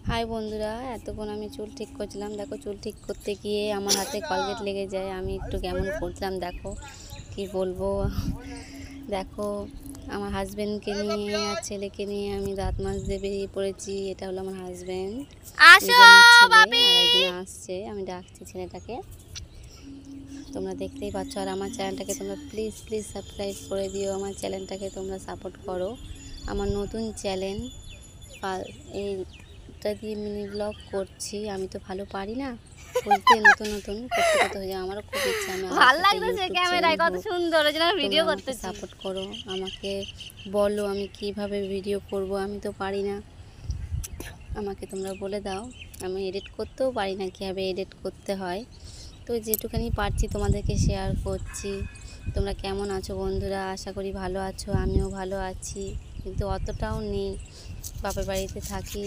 High বন্ধুরা, এতক্ষণ আমি চুল ঠিক করছিলাম। দেখো, চুল ঠিক করতে গিয়ে আমার হাতে কলগেট লেগে যায়। আমি একটু কেমন করছিলাম দেখো, কি বলবো। দেখো, আমার হাজব্যান্ডকে নিয়ে আর ছেলেকে নিয়ে আমি দাঁত মাজতে বেরিয়ে পড়েছি। এটা হলো আমার হাজব্যান্ড, আসো নিজে আমার ছেলে। বাবি। আর একজন আসছে, আমি ডাকছি ছেলেটাকে, তোমরা দেখতেই পাচ্ছ। আর আমার চ্যানেলটাকে তোমরা প্লিজ প্লিজ সাবস্ক্রাইব করে দিও। আমার চ্যানেলটাকে তোমরা সাপোর্ট করো। আমার নতুন চ্যানেল, এইটা দিয়ে মিনি ব্লগ করছি। আমি তো ভালো পারি না বলতে, নতুন নতুন করতে করতে হয়ে যায়। আমারও খুব ইচ্ছা আমি ভালো লাগতেছে ক্যামেরায়, কত সুন্দর ওই জন্য ভিডিও করতেছি। সাপোর্ট করো, আমাকে বলো আমি কিভাবে ভিডিও করব। আমি তো পারি না, আমাকে তোমরা বলে দাও। আমি এডিট করতেও পারি না, কীভাবে এডিট করতে হয়। তো যেটুখানি পারছি তোমাদেরকে শেয়ার করছি। তোমরা কেমন আছো বন্ধুরা? আশা করি ভালো আছো, আমিও ভালো আছি, কিন্তু অতটাও নেই। বাপের বাড়িতে থাকি।